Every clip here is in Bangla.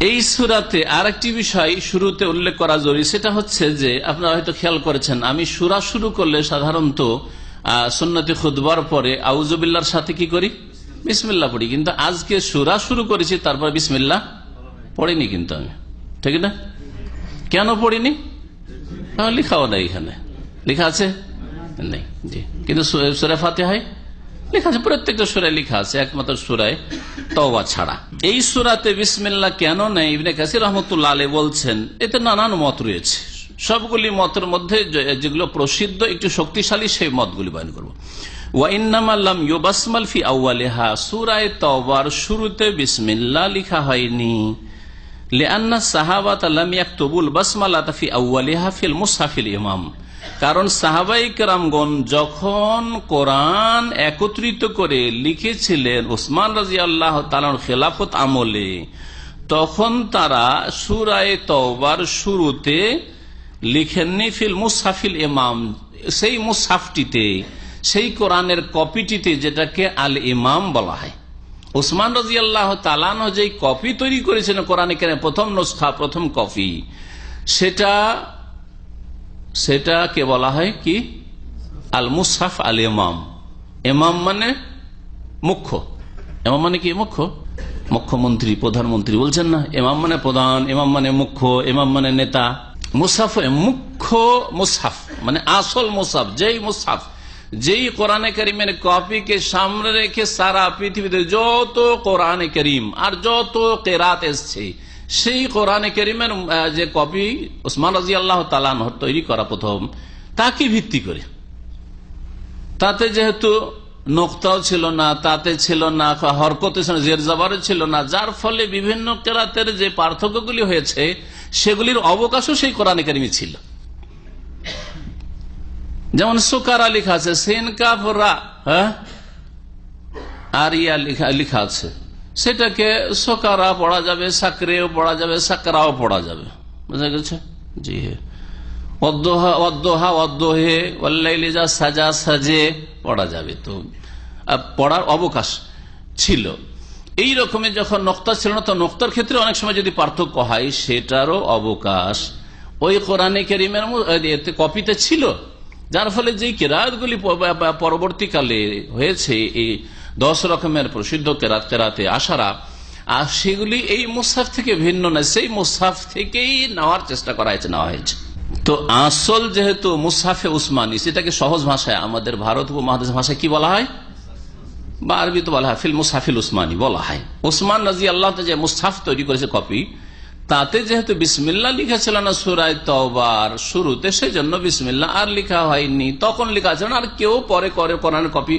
এই সূরাতে আরেকটি বিষয় শুরুতে উল্লেখ করা জরুরি, সেটা হচ্ছে যে আপনারা হয়তো খেয়াল করেছেন, আমি সূরা শুরু করলে সাধারণত সুন্নতে খুতবার পরে আউযুবিল্লাহর সাথে কি করি, বিসমিল্লাহ পড়ি। কিন্তু আজকে সূরা শুরু করেছি তারপর বিসমিল্লাহ পড়িনি কিন্তু আমি, ঠিক না? কেন পড়িনি? লিখাও নাই, এখানে লেখা আছে নেই জি, কিন্তু সূরা ফাতিহায় লেখা আছে, প্রত্যেকটা সূরায় লেখা আছে, একমাত্র সূরায় তওবা ছাড়া। এই সূরাতে বিসমিল্লাহ কেন নেই, ইবনে কাসির রাহমাতুল্লাহ আলাইহি বলছেন এতে নানান মত রয়েছে। সবগুলি মতের মধ্যে যেগুলো প্রসিদ্ধ একটু শক্তিশালী সেই মতগুলি বয়ান করব। ওয়া ইন্নামা লাম ইউবাসমাল ফি আউয়ালিহা, সূরা তওবার শুরুতে বিসমিল্লাহ লেখা হয়নি। লিআন্না সাহাবাতা লাম ইয়াকতুবুল বাসমালাতা ফি আউয়ালিহা ফিল মুসহাফিল ইমাম, কারণ সাহাবায়ে কেরামগণ যখন কোরআন একত্রিত করে লিখেছিলেন উসমান রাদিয়াল্লাহু তাআলার খেলাফত আমলে, তখন তারা সূরা তওবার শুরুতে লিখেননি ফিল মুসহাফিল ইমাম, সেই মুসহাফটিতে, সেই কোরআনের কপিটিতে, যেটাকে আল ইমাম বলা হয়। উসমান রাদিয়াল্লাহু তাআলা আনহু যেই কপি তৈরি করেছেন কোরআনে কারীমের প্রথম নুসখা, প্রথম কপি, সেটাকে বলা হয় কি আল মুসহাফ আল ইমাম। ইমাম মানে মুখ্য, ইমাম মানে কি মুখ্য, মুখ্যমন্ত্রী, প্রধানমন্ত্রী বলছেন না, ইমাম মানে প্রধান, ইমাম মানে মুখ্য, ইমাম মানে নেতা। মুসহাফ মুখ্য, মুসহাফ মানে আসল মুসহাফ, যেই মুসহাফ, যেই কোরআনে কারীমের কপিকে সামনে রেখে সারা পৃথিবীতে যত কোরআনে কারীম আর যত কেরাত এসছে, সেই কোরআনে কারীমের যে কপি উসমান রাদিয়াল্লাহু তাআলা আনহু তৈরি করা প্রথম, তাকে ভিত্তি করে, তাতে যেহেতু নোক্তাও ছিল না, তাতে ছিল না হরকতে ছিল না, জের জবরও ছিল না, যার ফলে বিভিন্ন কেরাতের যে পার্থক্যগুলি হয়েছে সেগুলির অবকাশও সেই কোরআনে কারীমে ছিল। যেমন সুকারা লেখা আছে, সিন কাফ রা, আর ইয়া লেখা আছে, সেটাকে সোকারা পড়া যাবে, সাকরেও পড়া যাবে, সাকরাও পড়া যাবে, বুঝা গেছে? জি হ্যাঁ। সাজা সাজে পড়া যাবে, তো পড়ার অবকাশ ছিল। এই রকমের যখন নোক্তা ছিল না, তো নোক্তার ক্ষেত্রে অনেক সময় যদি পার্থক্য হয় সেটারও অবকাশ ওই কোরআনে কারীমের কপিতে ছিল, যার ফলে যে কেরাতগুলি পরবর্তীকালে হয়েছে এই 10 রকমের প্রসিদ্ধ কেরাতে আসারা, আর সেগুলি এই মুসহাফ থেকে ভিন্ন নয়, সেই মুসহাফ থেকেই নেওয়ার চেষ্টা করা হয়েছে, নেওয়া হয়েছে। তো আসল যেহেতু মুসহাফে উসমানী, সেটাকে সহজ ভাষায় আমাদের ভারত উপমহাদেশ ভাষায় কি বলা হয়, বা আরবি তো বলা হয় ফিল মুসহাফিল উসমানী বলা হয়। উসমান রাদিয়াল্লাহু তাআলা যে মুসহাফ তৈরি করেছে কপি, তাতে যেহেতু বিসমিল্লাহ লিখেছিল না সূরা তওবার শুরুতে, সেজন্য বিসমিল্লাহ আর লেখা হয়নি। তখন লেখা ছিল না, আর কেউ পরে করে কোরআনের কপি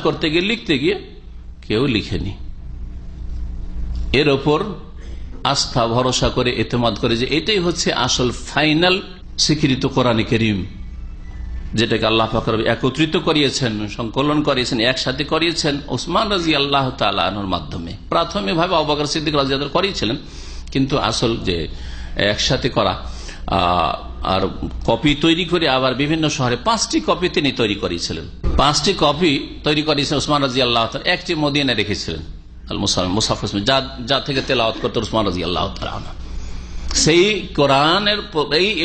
করতে গিয়ে, লিখতে গিয়ে কেউ লিখেনি। এর ওপর আস্থা ভরসা করে এতেমাদ করে যে এটাই হচ্ছে আসল ফাইনাল স্বীকৃত কোরআনে কারীম, যেটাকে আল্লাহ পাক একত্রিত করিয়েছেন, সংকলন করিয়েছেন, একসাথে করিয়েছেন উসমান রাদিয়াল্লাহু তাআলা আনহুর মাধ্যমে। প্রাথমিকভাবে আবু বকর সিদ্দিক রাদিয়াল্লাহু আনহু করিয়েছিলেন, কিন্তু আসল যে একসাথে করা আর কপি তৈরি করে আবার বিভিন্ন শহরে 5টি কপি তিনি তৈরি করেছিলেন। 5টি কপি তৈরি করেছিলেন উসমান রাদিয়াল্লাহু তাআলা, একটি মদিনায় রেখেছিলেন আল মুসহাফ, যা থেকে তেলাওয়াত করতেন উসমান রাদিয়াল্লাহু তাআলা। সেই কোরআনের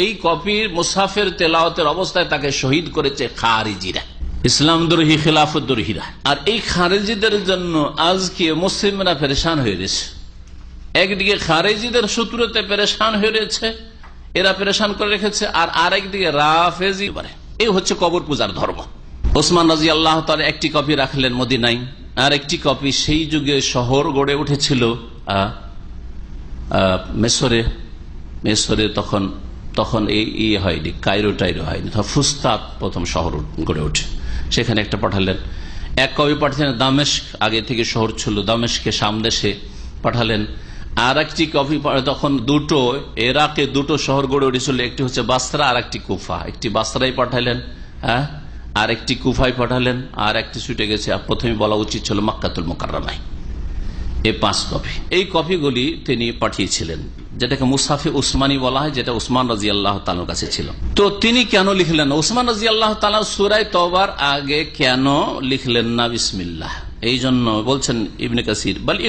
এই কপির মুসহাফের তেলাওয়াতের অবস্থায় তাকে শহীদ করেছে খারিজিরা, ইসলাম দ্রোহী, খিলাফত দ্রোহীরা। আর এই খারিজিদের জন্য আজকে মুসলিমরা পেরেশান হয়ে গেছে। একদিকে খারিজিদের শত্রুতে পেরেশান হয়ে রয়েছে, এরা পেরেশান করে রেখেছে, আর আরেকদিকে রাফেজি, এই হচ্ছে কবর পূজার ধর্ম। ওসমান রাদিয়াল্লাহু তাআলা একটি কপি রাখলেন মদিনায়, আর একটি কপি সেই যুগে শহর গড়ে উঠেছিল মেসরে, তখন এই হয়নি, কায়রো টাইরো হয়নি, ফুস্তাত প্রথম শহর গড়ে ওঠে, সেখানে একটা পাঠালেন। এক কবি পাঠালেন দামেস্ক, আগে থেকে শহর ছিল, দামেস্কে সামদেশে পাঠালেন। আর একটি কপি তখন দুটো, ইরাকে দুটো শহর গড়ে উঠেছিল, একটি হচ্ছে বাসরা আর একটি কুফা। একটি বাসরাই পাঠালেন, আর একটি কুফায় পাঠালেন, আর একটি ছুটে গেছে, প্রথমে বলা উচিত ছিল মক্কাতুল মুকাররমায়। এই 5 কপি, এই কপিগুলি তিনি পাঠিয়েছিলেন, যেটাকে মুসহাফে উসমানী বলা হয়, যেটা উসমান রাদিয়াল্লাহু তাআলার কাছে ছিল। তো তিনি কেন লিখলেন, উসমান রাদিয়াল্লাহু তাআলা সূরা তওবার আগে কেন লিখলেন না বিসমিল্লাহ? এই জন্য বলছেন ইবনে কাসির, বল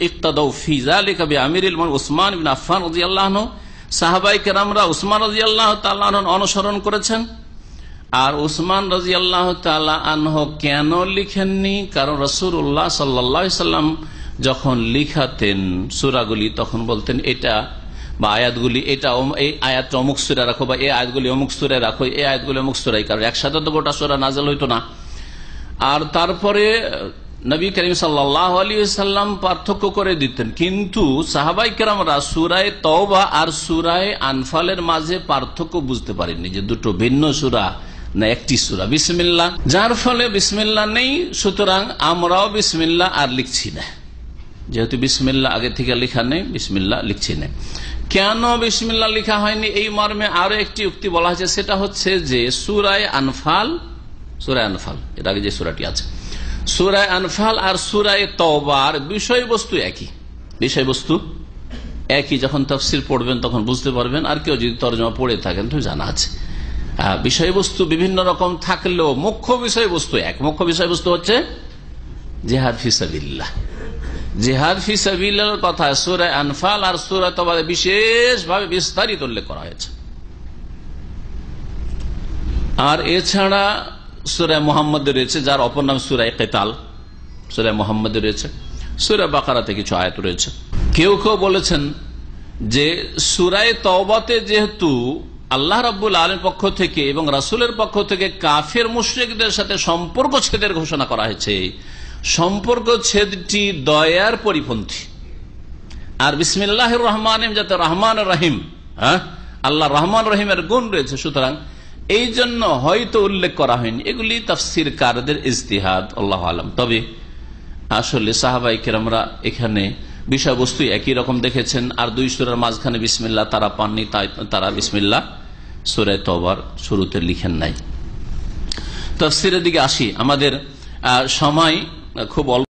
ইক্তাদু ফি যালিকা বিআমিরিল মুমিনিন উসমান ইবনে আফফান রাদিয়াল্লাহু আনহু, সাহাবায়ে কেরামরা উসমান রাদিয়াল্লাহু তাআলা আনহু অনুসরণ করেছেন। আর উসমান রাদিয়াল্লাহু তাআলা আনহু কেন লিখেননি? কারণ রাসূলুল্লাহ সাল্লাল্লাহু আলাইহি সাল্লাম যখন লিখাতেন সূরাগুলি তখন বলতেন এটা বা আয়াতগুলি এটা এই আয়াতটা অমুক সূরা রাখো, বা এই আয়াতগুলি অমুক সূরায় রাখো, এই আয়াতগুলি অমুক সূরায়, কারণ একসাথে তো গোটা সূরা নাযিল হইতো না। আর তারপরে নবী করিম সাল্লাল্লাহু আলাইহি ওয়াসাল্লাম পার্থক্য করে দিতেন, কিন্তু সাহাবায়ে কেরামরা সূরা তাওবা আর সূরা আনফালের মাঝে পার্থক্য বুঝতে পারেননি যে দুটো ভিন্ন সূরা না একটি সূরা বিসমিল্লাহ, যার ফলে বিসমিল্লাহ নেই, সুতরাং আমরাও বিসমিল্লাহ আর লিখছি না। যেহেতু বিসমিল্লাহ আগে থেকে লেখা নেই, বিসমিল্লাহ লিখছি না। কেন বিসমিল্লাহ লেখা হয়নি এই মর্মে আরো একটি উক্তি বলা হয়েছে, সেটা হচ্ছে যে সূরা আনফাল এর আগে যে সূরাটি আছে, সূরা আনফাল আর সূরা তাওবার বিষয়বস্তু একই। যখন তাফসীর পড়বেন তখন বুঝতে পারবেন, আর কেউ যদি তরজমা পড়ে থাকেন তো জানা আছে। বিষয়বস্তু বিভিন্ন রকম থাকলেও মুখ্য বিষয়বস্তু এক। মুখ্য বিষয়বস্তু হচ্ছে জিহাদ ফি সাবিলিল্লাহ। জিহাদ ফি সাবিলিল্লাহর কথা সূরা আনফাল আর সূরা তাওবায় বিশেষভাবে বিস্তারিত উল্লেখ করা হয়েছে। আর এছাড়া সূরা মুহাম্মদে রয়েছে, যার অপর নাম সূরা কিতাল, সূরা মুহাম্মদে রয়েছে। সূরা বাকারাতে কিছু আয়াত রয়েছে। কেউ কেউ বলেছেন যে সূরা তাওবাতে যেহেতু আল্লাহ রাব্বুল আলামিনের পক্ষ থেকে এবং রাসূলের পক্ষ থেকে কাফের মুশরিকদের সাথে সম্পর্ক ছেদের ঘোষণা করা হয়েছে, সম্পর্ক ছেদটি দয়ার পরিপন্থী। আর বিসমিল্লাহির রহমানির যাতে রহমান রহিম, আল্লাহ রহমান রহিমের গুণ রয়েছে, সুতরাং এই জন্য হয়তো উল্লেখ করা হয়নি। এগুলি তাফসীরকারদের ইজতিহাদ, আল্লাহু আলাম। তবে আসলে সাহাবায়ে কেরামরা এখানে বিষয়বস্তু একই রকম দেখেছেন, আর দুই সূরার মাঝখানে বিসমিল্লাহ তারা পাননি, তাই তারা বিসমিল্লাহ সূরা তাওবার শুরুতে লিখেন নাই। তাফসীরের দিকে আসি, আমাদের সময় খুব অল্প।